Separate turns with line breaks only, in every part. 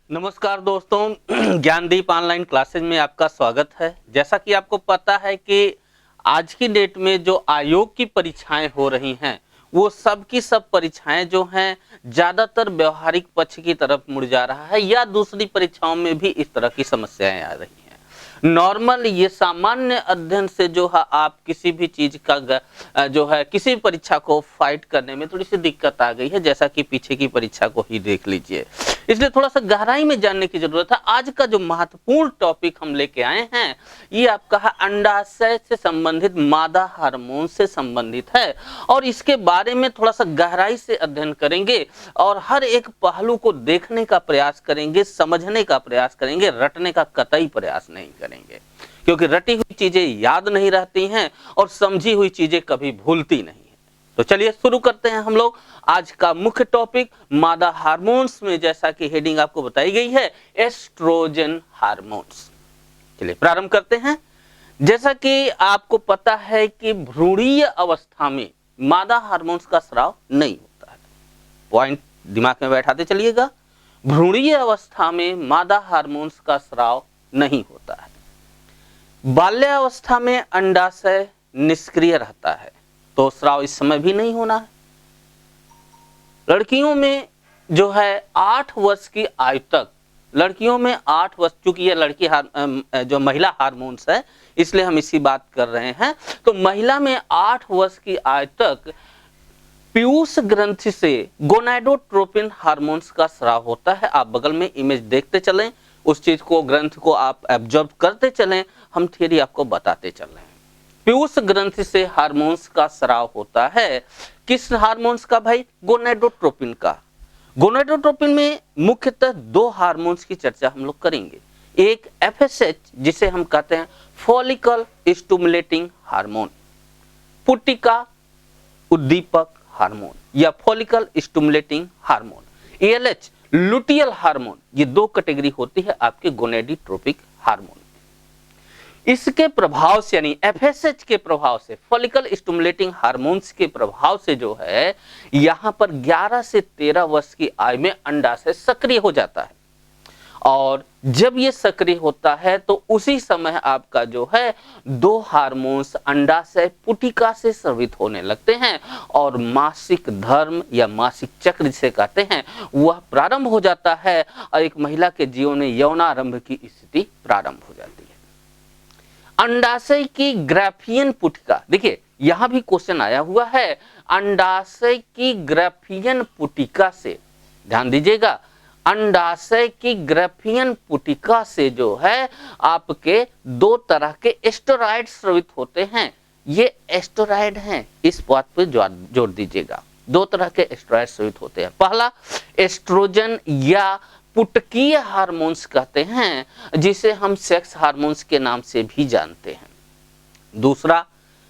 नमस्कार दोस्तों, Gyandeep online classes में आपका स्वागत है। जैसा कि आपको पता है कि आज की डेट में जो आयोग की परीक्षाएं हो रही हैं, वो सब की सब परीक्षाएं जो हैं ज़्यादातर व्यवहारिक पक्ष की तरफ मुड़ जा रहा है या दूसरी परीक्षाओं में भी इस तरह की समस्याएं आ रही हैं। नॉर्मल ये सामान्य अध्ययन से जो है आप किसी भी चीज का जो है किसी भी परीक्षा को फाइट करने में थोड़ी सी दिक्कत आ गई है, जैसा कि पीछे की परीक्षा को ही देख लीजिए। इसलिए थोड़ा सा गहराई में जानने की जरूरत है। आज का जो महत्वपूर्ण टॉपिक हम लेके आए हैं, ये आपका है अंडाशय से संबंधित, मादा हार्मोन से संबंधित है और इसके बारे में थोड़ा सा गहराई से अध्ययन करेंगे और हर एक पहलू को देखने का प्रयास करेंगे, समझने का प्रयास करेंगे, रटने का कतई प्रयास नहीं करेंगे, क्योंकि रटी हुई चीजें याद नहीं रहती हैं और समझी हुई चीजें कभी भूलती नहीं है। तो चलिए शुरू करते हैं हम लोग आज का मुख्य टॉपिक मादा हार्मोन्स में, जैसा कि हेडिंग आपको बताई गई है एस्ट्रोजन हार्मोन्स। चलिए प्रारंभ करते हैं। जैसा कि आपको पता है कि भ्रूणीय अवस्था में मादा हार्मोन्स का स्राव नहीं होता है। पॉइंट दिमाग में बैठाते चलिएगा, भ्रूणीय अवस्था में मादा हार्मोन्स का स्राव नहीं होता है। बाल्यावस्था में अंडाशय निष्क्रिय रहता है, तो स्राव इस समय भी नहीं होना है। लड़कियों में जो है 8 वर्ष की आयु तक, लड़कियों में 8 वर्ष, चूंकि ये लड़की जो महिला हार्मोन्स है इसलिए हम इसी बात कर रहे हैं, तो महिला में 8 वर्ष की आयु तक पीयूष ग्रंथि से गोनाडोट्रोपिन हार्मोन्स का स्राव होता है। आप बगल में इमेज देखते चलें, उस चीज को, ग्रंथ को आप एब्जॉर्ब करते चलें, हम थियरी आपको बताते चल रहे हैं। पीयूष ग्रंथि से हार्मोन्स का स्राव होता है। किस हार्मोन्स का भाई? गोनाडोट्रोपिन का। गोनाडोट्रोपिन में मुख्यतः 2 हार्मोन्स की चर्चा हम लोग करेंगे। एक एफएसएच, जिसे हम कहते हैं फॉलिकल स्टिमुलेटिंग हार्मोन, पुटिका उद्दीपक हार्मोन या follicle stimulating hormone. ALH luteal hormone. ये 2 कैटेगरी होती है आपके गोनेडोट्रोपिक हार्मोन। इसके प्रभाव से, यानी एफएसएच के प्रभाव से, फॉलिकल स्टिमुलेटिंग हार्मोन्स के प्रभाव से जो है यहां पर 11 से 13 वर्ष की आयु में अंडाशय सक्रिय हो जाता है। और जब ये सक्रिय होता है तो उसी समय आपका जो है 2 हार्मोन्स अंडाशय पुटिका से स्रावित होने लगते हैं और मासिक धर्म या मासिक चक्र जिसे कहते हैं वह प्रारंभ हो जाता है और एक महिला के जीवन में यौनारंभ की स्थिति प्रारंभ हो जाती है। अंडाशय की ग्राफियन पुटिका, देखिए यहां भी क्वेश्चन आया हुआ है, अंडाशय की ग्राफियन पुटिका से, ध्यान दीजिएगा, अंडाशय की ग्राफियन पुटिका से जो है आपके 2 तरह के एस्टेरॉइड स्रावित होते हैं। ये एस्टेरॉइड हैं, इस बात पे जोड़ दीजिएगा। 2 तरह के एस्टेरॉइड स्रावित होते हैं। पहला एस्ट्रोजन या पुटकीय हार्मोन्स कहते हैं, जिसे हम सेक्स हार्मोन्स के नाम से भी जानते हैं। दूसरा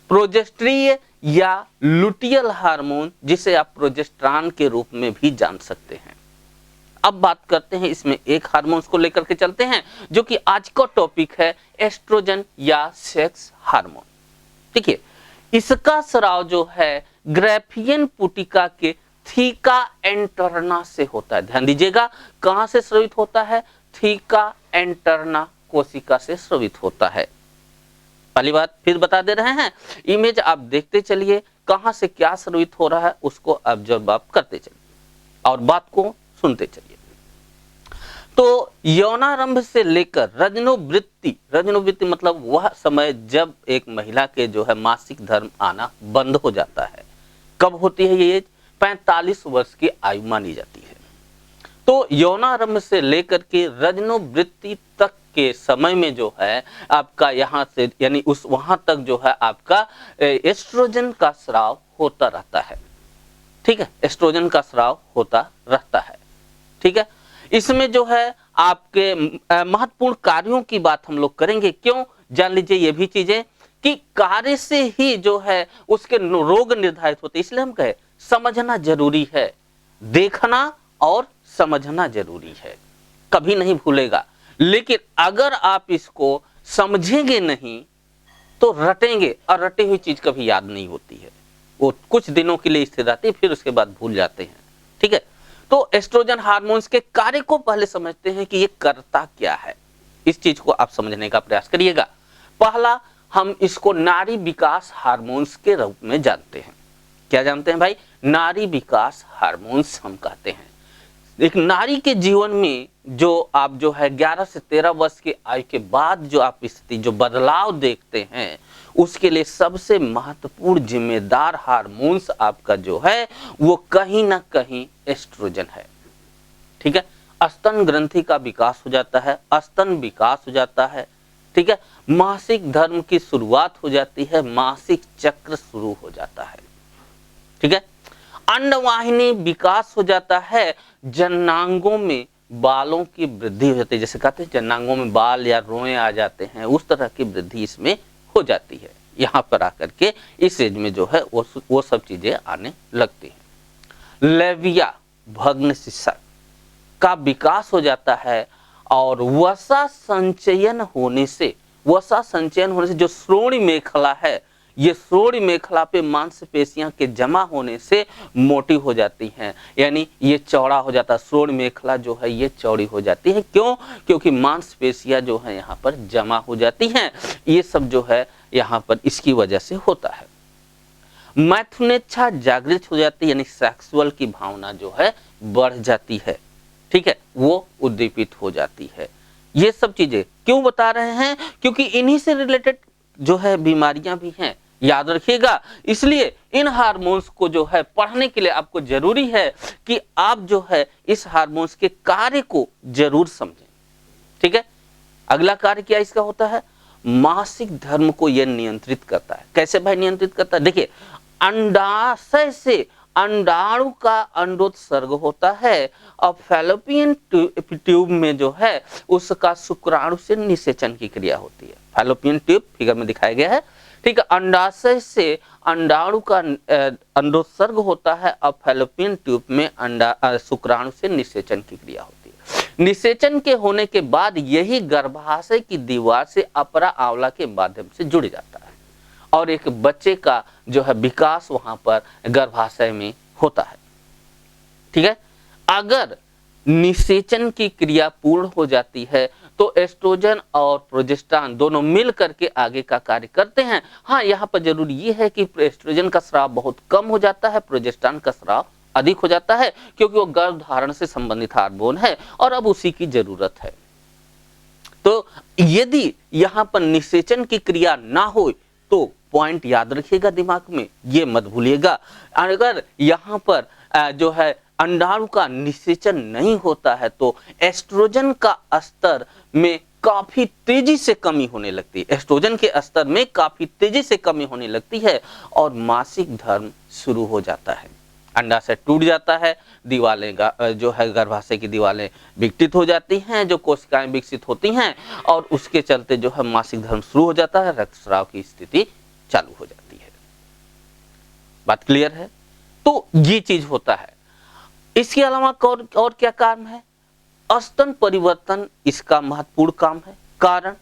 प्रोजेस्ट्रीय या लुटियल हार्मोन, जिसे आप प्रोजेस्ट्रॉन के रूप में भी जान सकते हैं। अब बात करते हैं, इसमें एक हार्मोन्स को लेकर के चलते हैं जो कि आज का टॉपिक है, एस्ट्रोजन या सेक्स हार्मोन। देखिए इसका स्राव जो है ग्राफियन पुटिका के थीका एंटरना से होता है। ध्यान दीजिएगा, कहां से स्रावित होता है? थीका एंटरना कोशिका से स्रावित होता है। पहली बात फिर बता दे रहे हैं, इमेज आप देखते चलिए, कहां से क्या स्रावित हो रहा है उसको ऑब्जर्व आप करते चलिए और बात को सुनते चलिए। तो यौनारंभ से लेकर रजनोवृत्ति, रजनोवृत्ति मतलब वह समय जब एक महिला के जो है मासिक धर्म आना बंद हो जाता है। कब होती है ये? 45 वर्ष की आयु मानी जाती है। तो यौनारंभ से लेकर के रजनोवृत्ति तक के समय में जो है आपका यहां से, यानी उस वहां तक जो है आपका एस्ट्रोजन का स्राव होता रहता है। ठीक है, एस्ट्रोजन का स्राव होता रहता है। ठीक है, इसमें जो है आपके महत्वपूर्ण कार्यों की बात हम लोग करेंगे। क्यों? जान लीजिए ये भी चीजें कि कार्य से ही जो है उसके रोग निर्धारित होते, इसलिए हम कहे समझना जरूरी है, देखना और समझना जरूरी है, कभी नहीं भूलेगा। लेकिन अगर आप इसको समझेंगे नहीं तो रटेंगे, और रटी हुई चीज कभी याद नहीं होती है, वो कुछ दिनों के लिए स्थिर रहती है, फिर उसके बाद भूल जाते हैं। ठीक है, तो एस्ट्रोजन हार्मोन्स के कार्य को पहले समझते हैं कि ये करता क्या है। इस चीज को आप समझने का प्रयास करिएगा। पहला, हम इसको नारी विकास हार्मोन्स के रूप में जानते हैं। क्या जानते हैं भाई? नारी विकास हार्मोन्स हम कहते हैं। एक नारी के जीवन में जो आप जो है 11 से 13 वर्ष की आयु के बाद जो आप स्थिति जो बदलाव देखते हैं, उसके लिए सबसे महत्वपूर्ण जिम्मेदार हार्मोन्स आपका जो है वो कहीं ना कहीं एस्ट्रोजन है। ठीक है, स्तन ग्रंथि का विकास हो जाता है, स्तन विकास हो जाता है। ठीक है, मासिक धर्म की शुरुआत हो जाती है, मासिक चक्र शुरू हो जाता है। ठीक है, अंडवाहिनी विकास हो जाता है, जननांगों में बालों की वृद्धि हो जाती है। जैसे कहते हैं जननांगों में बाल या रोए आ जाते हैं, उस तरह की वृद्धि इसमें हो जाती है। यहाँ पर आकर के इस एज में जो है वो सब चीजें आने लगती हैं। लेविया भग्न शिशा का विकास हो जाता है और वसा संचयन होने से जो श्रोणि मेखला है, ये श्रोणि मेखला पे मांसपेशियां के जमा होने से मोटी हो जाती हैं, यानी ये चौड़ा हो जाता है। श्रोणि मेखला जो है ये चौड़ी हो जाती है। क्यों? क्योंकि मांसपेशियां जो है यहाँ पर जमा हो जाती हैं। ये सब जो है यहाँ पर इसकी वजह से होता है। मैथुनेच्छा जागृत हो जाती है, यानी सेक्सुअल की भावना जो है बढ़ जाती है। ठीक है, वो उद्दीपित हो जाती है। ये सब चीजें क्यों बता रहे हैं? क्योंकि इन्हीं से रिलेटेड जो है बीमारियां भी हैं, याद रखिएगा। इसलिए इन हार्मोन्स को जो है पढ़ने के लिए आपको जरूरी है कि आप जो है इस हार्मोन्स के कार्य को जरूर समझें। ठीक है, अगला कार्य क्या इसका होता है? मासिक धर्म को यह नियंत्रित करता है। कैसे भाई नियंत्रित करता है? देखिए, अंडाशय से अंडाणु का अंडोत्सर्ग होता है और फैलोपियन ट्यूब में जो है उसका शुक्राणु से निषेचन की क्रिया होती है। फैलोपियन ट्यूब फिगर में दिखाया गया है। ठीक है, अंडाशय से अंडाणु का अंडोत्सर्ग होता है और फैलोपियन ट्यूब में शुक्राणु से निषेचन की क्रिया होती है। निषेचन के होने के बाद यही गर्भाशय की दीवार से अपरा आंवला के माध्यम से जुड़ जाता है और एक बच्चे का जो है विकास वहां पर गर्भाशय में होता है। ठीक है, अगर निषेचन की क्रिया पूर्ण हो जाती है तो एस्ट्रोजन और प्रोजेस्टेरॉन दोनों मिल करके आगे का कार्य करते हैं। हाँ, यहाँ पर जरूरी ये है कि एस्ट्रोजन का स्राव बहुत कम हो जाता है, प्रोजेस्टेरॉन का स्राव अधिक हो जाता है, क्योंकि वो गर्भधारण से संबंधित हार्मोन है और अब उसी की जरूरत है। तो यदि यहाँ पर निषेचन की क्रिया ना हो तो पॉइंट याद रखिएगा दिमाग में, ये मत भूलिएगा। अगर यहाँ पर जो है अंडाणु का निषेचन नहीं होता है तो एस्ट्रोजन का स्तर में काफी तेजी से कमी होने लगती है। एस्ट्रोजन के स्तर में काफी तेजी से कमी होने लगती है और मासिक धर्म शुरू हो जाता है। अंडाशय टूट जाता है, दीवारें जो है गर्भाशय की दीवारें विकटित हो जाती हैं, जो कोशिकाएं विकसित होती हैं और उसके चलते जो है मासिक धर्म शुरू हो जाता है, रक्तस्राव की स्थिति चालू हो जाती है। बात क्लियर है? तो ये चीज होता है। इसके अलावा और क्या काम है? स्तन परिवर्तन इसका महत्वपूर्ण काम है। कारण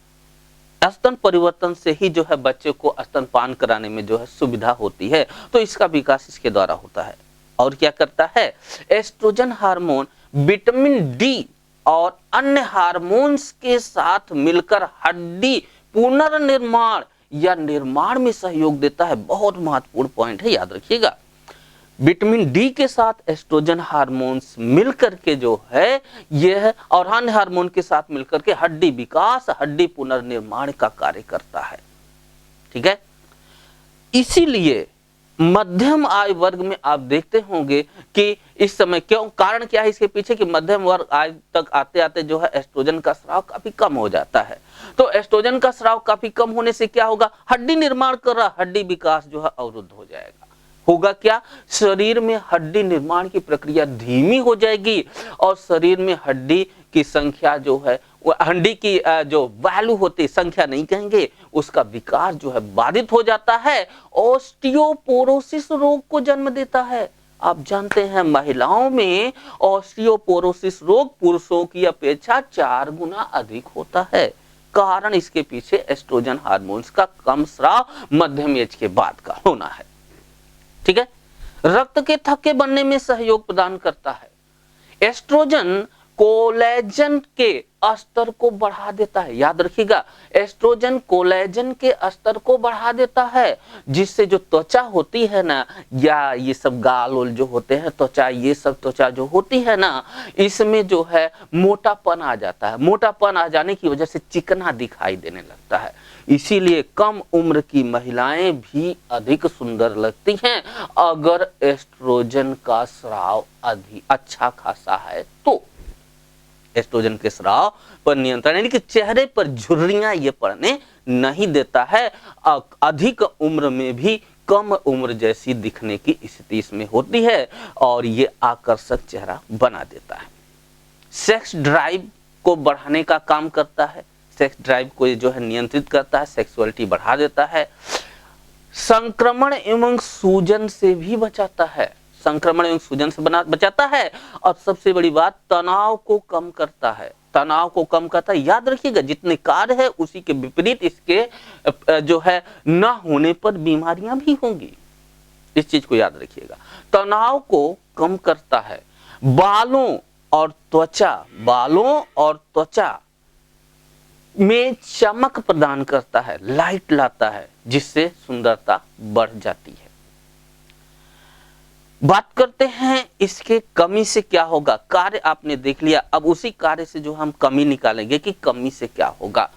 स्तन परिवर्तन से ही जो है बच्चे को स्तनपान कराने में जो है सुविधा होती है, तो इसका विकास इसके द्वारा होता है। और क्या करता है? एस्ट्रोजन हार्मोन विटामिन डी और अन्य हार्मोन्स के साथ मिलकर हड्डी पुनर्निर्माण या निर्माण में सहयोग देता है। बहुत महत्वपूर्ण पॉइंट है, याद रखिएगा। विटामिन डी के साथ एस्ट्रोजन हार्मोन्स मिलकर के जो है यह और अन्य हार्मोन के साथ मिलकर के हड्डी विकास, हड्डी पुनर्निर्माण का कार्य करता है। ठीक है, इसीलिए मध्यम आयु वर्ग में आप देखते होंगे कि इस समय क्यों, कारण क्या है इसके पीछे कि मध्यम वर्ग आयु तक आते आते जो है एस्ट्रोजन का स्राव काफी कम हो जाता है। तो एस्ट्रोजन का स्राव काफी कम होने से क्या होगा? हड्डी निर्माण कर रहा हड्डी विकास जो है अवरुद्ध हो जाएगा। होगा क्या? शरीर में हड्डी निर्माण की प्रक्रिया धीमी हो जाएगी और शरीर में हड्डी की संख्या जो है, हड्डी की जो वैल्यू होती, संख्या नहीं कहेंगे, उसका विकास जो है बाधित हो जाता है, ऑस्टियोपोरोसिस रोग को जन्म देता है। आप जानते हैं महिलाओं में ऑस्टियोपोरोसिस रोग पुरुषों की अपेक्षा 4 गुना अधिक होता है। कारण इसके पीछे एस्ट्रोजन हार्मोन्स का कम स्राव मध्यम एज के बाद का होना है। ठीक है, रक्त के थक्के बनने में सहयोग प्रदान करता है। एस्ट्रोजन कोलेजन के स्तर को बढ़ा देता है। याद रखिएगा, एस्ट्रोजन कोलेजन के स्तर को बढ़ा देता है, जिससे जो त्वचा होती है ना, या ये सब गाल ओल जो होते हैं त्वचा, ये सब त्वचा जो होती है ना, इसमें जो है मोटापन आ जाता है। मोटापन आ जाने की वजह से चिकना दिखाई देने लगता है। इसीलिए कम उम्र की महिलाएं भी अधिक सुंदर लगती हैं अगर एस्ट्रोजन का स्राव अच्छा खासा है तो। एस्ट्रोजन के स्राव पर नियंत्रण, यानी कि चेहरे पर झुर्रियां ये पड़ने नहीं देता है। अधिक उम्र में भी कम उम्र जैसी दिखने की स्थिति इसमें होती है और ये आकर्षक चेहरा बना देता है। सेक्स ड्राइव को बढ़ाने का काम करता है। सेक्स ड्राइव को जो है नियंत्रित करता है, सेक्सुअलिटी बढ़ा देता है। संक्रमण एवं सूजन से भी बचाता है। संक्रमण एवं सूजन से बचाता है। और सबसे बड़ी बात, तनाव को कम करता है। तनाव को कम करता है। याद रखिएगा, जितने कार्य है उसी के विपरीत इसके जो है न होने पर बीमारियां भी होंगी। इस चीज को याद रखिएगा। तनाव को कम करता है। बालों और त्वचा में चमक प्रदान करता है, लाइट लाता है, जिससे सुंदरता बढ़ जाती है। बात करते हैं इसके कमी से क्या होगा। कार्य आपने देख लिया, अब उसी कार्य से जो हम कमी निकालेंगे कि कमी से क्या होगा।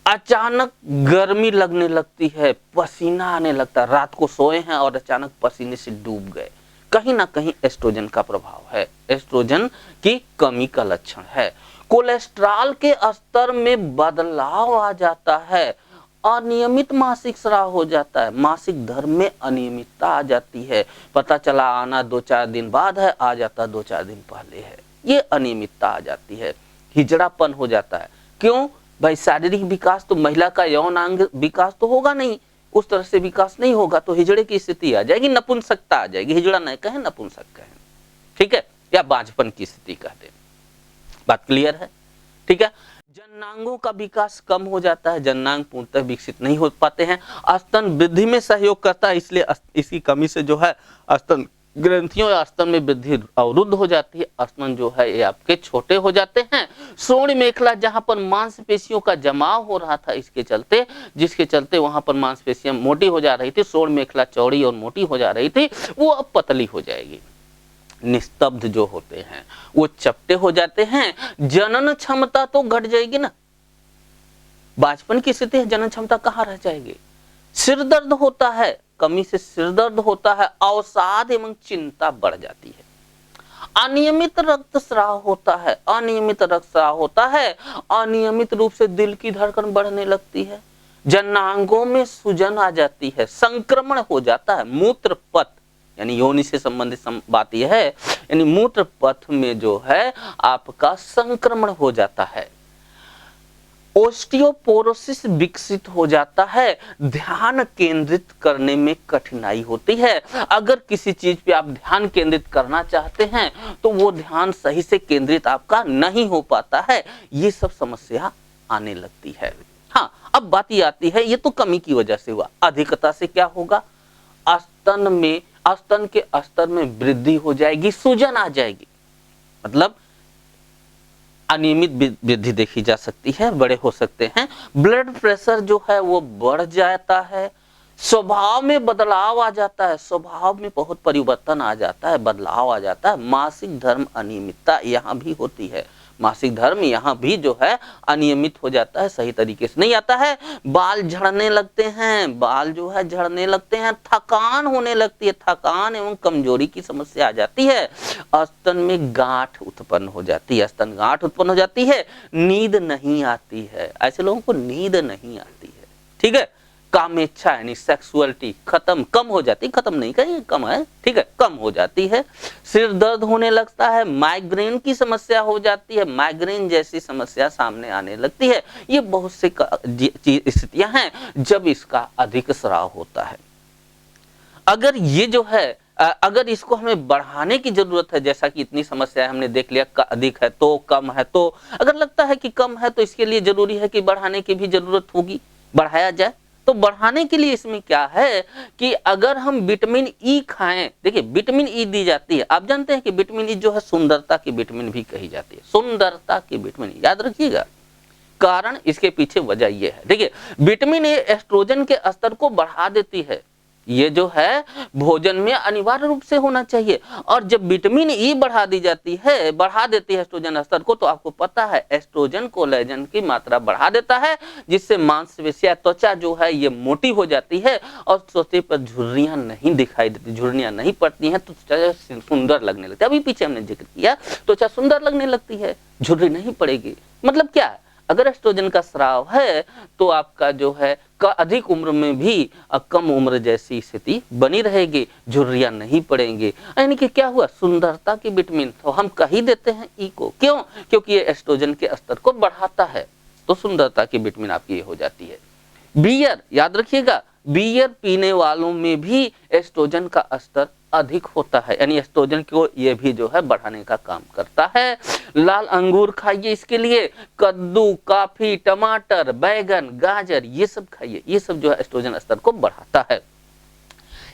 अचानक गर्मी लगने लगती है, पसीना आने लगता है। रात को सोए हैं और अचानक पसीने से डूब गए, कहीं ना कहीं एस्ट्रोजन का प्रभाव है, एस्ट्रोजन की कमी का लक्षण है। कोलेस्ट्रॉल के स्तर में बदलाव आ जाता है। अनियमित मासिक स्राव हो जाता है। मासिक धर्म में अनियमितता आ जाती है। पता चला आना 2-4 दिन बाद है, आ जाता 2-4 दिन पहले है। ये अनियमितता आ जाती है। हिजड़ापन हो जाता है। क्यों भाई? शारीरिक विकास तो, महिला का यौन अंग विकास तो होगा नहीं, उस तरह से विकास नहीं होगा, तो हिजड़े की स्थिति आ जाएगी, नपुंसकता आ जाएगी। हिजड़ा नहीं कहें, नपुंसक कहें, ठीक है, या बांझपन की स्थिति कह दें। बात क्लियर है? ठीक है। जननांगों का विकास कम हो जाता है। जननांग पूर्णतः विकसित नहीं हो पाते हैं। स्तन वृद्धि में सहयोग करता है, इसलिए इसकी कमी से जो है स्तन ग्रंथियों या स्तन में वृद्धि अवरुद्ध हो जाती है। स्तन जो है ये आपके छोटे हो जाते हैं। श्रोण मेखला, जहां पर मांसपेशियों का जमाव हो रहा था जिसके चलते वहां पर मांसपेशियां मोटी हो जा रही थी, श्रोण मेखला चौड़ी और मोटी हो जा रही थी, वो अब पतली हो जाएगी। निस्तब्ध जो होते हैं वो चपटे हो जाते हैं। जनन क्षमता तो घट जाएगी ना, बांझपन की स्थिति है, जनन क्षमता कहां रह जाएगी। सिर दर्द होता है, कमी से सिर दर्द होता है। अवसाद एवं चिंता बढ़ जाती है। अनियमित रक्तस्राव होता है। अनियमित रूप से दिल की धड़कन बढ़ने लगती है। जननांगों में सूजन आ जाती है। संक्रमण हो जाता है। मूत्र पथ यानी योनि से संबंधित बात यह है, यानी मूत्र पथ में जो है आपका संक्रमण हो जाता है। ओस्टियोपोरोसिस विकसित हो जाता है। ध्यान केंद्रित करने में कठिनाई होती है। अगर किसी चीज पे आप ध्यान केंद्रित करना चाहते हैं तो वो ध्यान सही से केंद्रित आपका नहीं हो पाता है। ये सब समस्या आने लगती है। हाँ, अब बात ये आती है, ये तो कमी की वजह से हुआ। अधिकता से क्या होगा? स्तन के स्तर में वृद्धि हो जाएगी, सूजन आ जाएगी, मतलब अनियमित वृद्धि देखी जा सकती है, बड़े हो सकते हैं। ब्लड प्रेशर जो है वो बढ़ जाता है। स्वभाव में बदलाव आ जाता है, स्वभाव में बहुत परिवर्तन आ जाता है, बदलाव आ जाता है। मासिक धर्म अनियमितता यहाँ भी होती है। मासिक धर्म यहाँ भी जो है अनियमित हो जाता है, सही तरीके से नहीं आता है। बाल झड़ने लगते हैं, बाल जो है झड़ने लगते हैं। थकान होने लगती है, थकान एवं कमजोरी की समस्या आ जाती है। स्तन में गांठ उत्पन्न हो जाती है, स्तन गांठ उत्पन्न हो जाती है। नींद नहीं आती है, ऐसे लोगों को नींद नहीं आती है, ठीक है। कामेच्छा यानी सेक्सुअलिटी कम हो जाती, खत्म नहीं कहीं, कम है, ठीक है, कम हो जाती है। सिर दर्द होने लगता है। माइग्रेन की समस्या हो जाती है, माइग्रेन जैसी समस्या सामने आने लगती है। ये बहुत सी स्थितियां हैं जब इसका अधिक स्राव होता है। अगर ये जो है, अगर इसको हमें बढ़ाने की जरूरत है, जैसा कि इतनी समस्या हमने देख लिया, अधिक है तो, कम है तो, अगर लगता है कि कम है तो इसके लिए जरूरी है कि बढ़ाने की भी जरूरत होगी, बढ़ाया जाए। तो बढ़ाने के लिए इसमें क्या है कि अगर हम विटामिन ई खाएं, देखिए विटामिन ई दी जाती है, आप जानते हैं कि विटामिन ई जो है सुंदरता की विटामिन भी कही जाती है, सुंदरता की विटामिन, याद रखिएगा। कारण इसके पीछे वजह यह है, देखिए विटामिन ए एस्ट्रोजन के स्तर को बढ़ा देती है, ये जो है भोजन में अनिवार्य रूप से होना चाहिए। और जब विटामिन ई बढ़ा दी जाती है, बढ़ा देती है एस्ट्रोजन स्तर को, तो आपको पता है एस्ट्रोजन कोलेजन की मात्रा बढ़ा देता है, जिससे मांसपेशियां, त्वचा जो है ये मोटी हो जाती है और त्वचा पर झुर्रियां नहीं दिखाई देती, झुर्रियां नहीं पड़ती हैं, तो त्वचा सुंदर लगने लगती है। अभी पीछे हमने जिक्र किया, त्वचा सुंदर लगने लगती है, झुर्री नहीं पड़ेगी। मतलब क्या है, अगर एस्ट्रोजन का स्राव है तो आपका जो है अधिक उम्र में भी कम उम्र जैसी स्थिति बनी रहेगी, झुर्रियां नहीं पड़ेंगी। यानी कि क्या हुआ, सुंदरता की विटामिन तो हम कह ही देते हैं ई को, क्यों, क्योंकि ये एस्ट्रोजन के स्तर को बढ़ाता है, तो सुंदरता की विटामिन आपकी ये हो जाती है। बियर, याद रखिएगा, बियर पीने वालों में भी एस्ट्रोजन का स्तर अधिक होता है, यानी एस्ट्रोजन को ये भी जो है बढ़ाने का काम करता है। लाल अंगूर खाइए, इसके लिए कद्दू, काफी, टमाटर, बैगन, गाजर, ये सब खाइए, ये सब जो है एस्ट्रोजन स्तर को बढ़ाता है।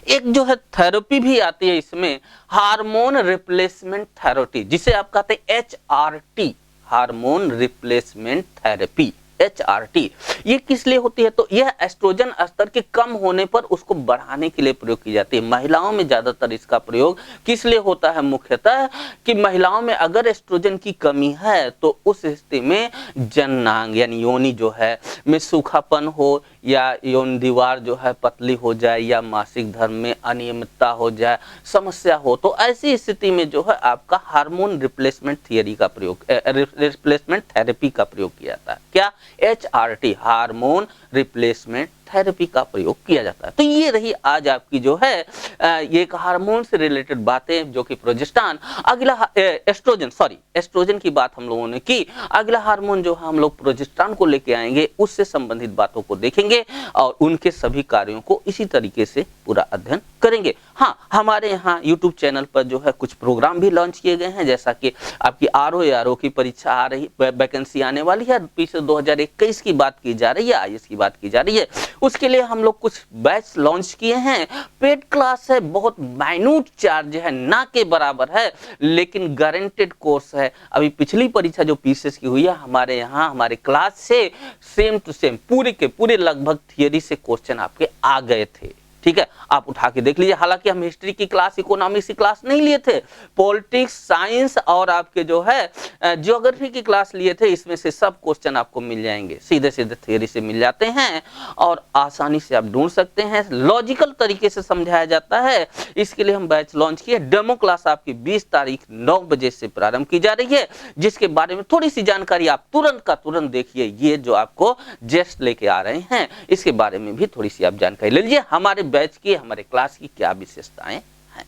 एक जो है थेरेपी भी आती है इसमें, हार्मोन रिप्लेसमेंट थेरेपी, जिसे आप कहते हैं HRT, hormone replacement therapy, HRT। ये किस लिए होती है, तो यह एस्ट्रोजन स्तर के कम होने पर उसको बढ़ाने के लिए प्रयोग की जाती है। महिलाओं में ज्यादातर इसका प्रयोग किस लिए होता है, मुख्यतः कि महिलाओं में अगर एस्ट्रोजन की कमी है तो उस स्थिति में जननांग यानी योनि जो है में सूखापन हो, या यौन दीवार जो है पतली हो जाए, या मासिक धर्म में अनियमितता हो जाए, समस्या हो, तो ऐसी स्थिति में जो है आपका हार्मोन रिप्लेसमेंट थियरी का प्रयोग, रिप्लेसमेंट थेरेपी का प्रयोग किया जाता है। क्या, HRT, हार्मोन रिप्लेसमेंट थेरेपी का प्रयोग किया जाता है। तो ये रही आज आपकी जो है ये एक हार्मोन से रिलेटेड बातें, जो कि प्रोजेस्टेरॉन। अगला एस्ट्रोजन की बात हम लोगों ने की, अगला हार्मोन जो है हम लोग प्रोजेस्टेरॉन को लेके आएंगे, उससे संबंधित बातों को देखेंगे और उनके सभी कार्यों को इसी तरीके से पूरा अध्ययन करेंगे। हाँ, हमारे यहाँ YouTube चैनल पर जो है कुछ प्रोग्राम भी लॉन्च किए गए हैं, जैसा कि आपकी RO की परीक्षा आ रही, वैकेंसी आने वाली है, पिछले 2021 की बात की जा रही है, IAS की बात की जा रही है, उसके लिए हम लोग कुछ बैच लॉन्च किए हैं। पेड क्लास है, बहुत माइन्यूट चार्ज है, ना के बराबर है, लेकिन गारंटेड कोर्स है। अभी पिछली परीक्षा जो PCS की हुई है, हमारे यहाँ हमारे क्लास से सेम टू सेम पूरे के पूरे लगभग थियरी से क्वेश्चन आपके आ गए थे। ठीक है, आप उठा के देख लीजिए। हालांकि हम हिस्ट्री की क्लास, इकोनॉमिक्स की क्लास नहीं लिए थे, पॉलिटिक्स, साइंस और आपके जो है ज्योग्राफी की क्लास लिए थे। इसमें से सब क्वेश्चन आपको मिल जाएंगे, सीधे सीधे थ्योरी से मिल जाते हैं और आसानी से आप ढूंढ सकते हैं, लॉजिकल तरीके से समझाया जाता है। इसके लिए हम बैच लॉन्च किए। डेमो क्लास आपकी 20 तारीख 9 बजे से प्रारंभ की जा रही है, जिसके बारे में थोड़ी सी जानकारी आप तुरंत का तुरंत देखिए। ये जो आपको जेस्ट लेके आ रहे हैं, इसके बारे में भी थोड़ी सी आप जानकारी ले लीजिए। हमारे बैच की, हमारे क्लास की क्या विशेषताएं हैं।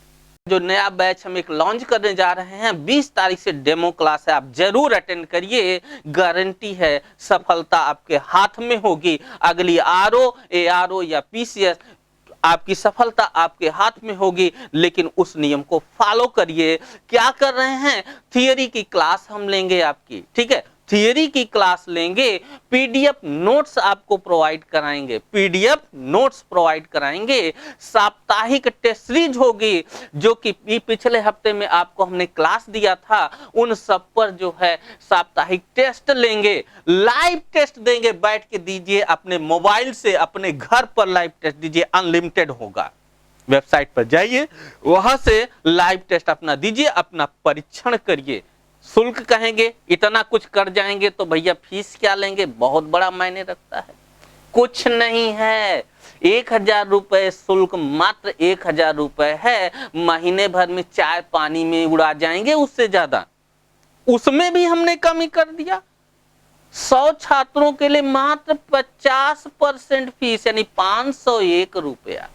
जो नया बैच हम एक लॉन्च करने जा रहे हैं, 20 तारीख से डेमो क्लास है, आप जरूर अटेंड करिए। गारंटी है सफलता आपके हाथ में होगी। अगली RO, ARO या PCS, आपकी सफलता आपके हाथ में होगी, लेकिन उस नियम को फॉलो करिए। क्या कर रहे हैं, थियरी की क्लास हम लेंगे आपकी, ठीक है, थियरी की क्लास लेंगे, PDF नोट्स आपको प्रोवाइड कराएंगे, PDF नोट्स प्रोवाइड कराएंगे, साप्ताहिक टेस्ट सीरीज होगी, जो कि पिछले हफ्ते में आपको हमने क्लास दिया था, उन सब पर जो है साप्ताहिक टेस्ट लेंगे, लाइव टेस्ट देंगे, बैठ के दीजिए, अपने मोबाइल से अपने घर पर लाइव टेस्ट दीजिए, अनलिमिटेड होगा। वेबसाइट पर जाइए, वहां से लाइव टेस्ट अपना दीजिए, अपना परीक्षण करिए। शुल्क कहेंगे इतना कुछ कर जाएंगे तो भैया फीस क्या लेंगे, बहुत बड़ा मायने रखता है। कुछ नहीं है, 1000 रुपए शुल्क, मात्र 1000 रुपए है। महीने भर में चाय पानी में उड़ा जाएंगे, उससे ज्यादा। उसमें भी हमने कमी कर दिया। 100 छात्रों के लिए मात्र 50% फीस, यानी 501 रुपया।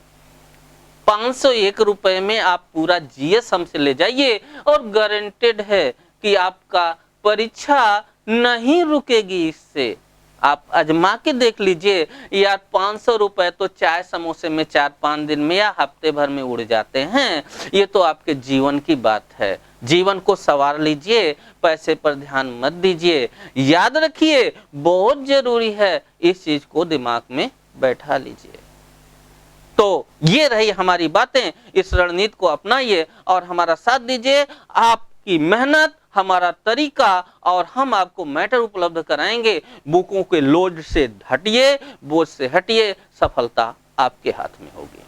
501 रुपए में आप पूरा GS हमसे ले जाइए और गारंटेड है कि आपका परीक्षा नहीं रुकेगी। इससे आप आजमा के देख लीजिए यार, 500 रुपए तो चाय समोसे में 4-5 दिन में या हफ्ते भर में उड़ जाते हैं। ये तो आपके जीवन की बात है, जीवन को संवार लीजिए, पैसे पर ध्यान मत दीजिए। याद रखिए, बहुत जरूरी है, इस चीज को दिमाग में बैठा लीजिए। तो ये रही हमारी बातें, इस रणनीति को अपनाइए और हमारा साथ दीजिए। आपकी मेहनत, हमारा तरीका और हम आपको मैटर उपलब्ध कराएंगे। बुकों के लोड से हटिए, बोझ से हटिए, सफलता आपके हाथ में होगी।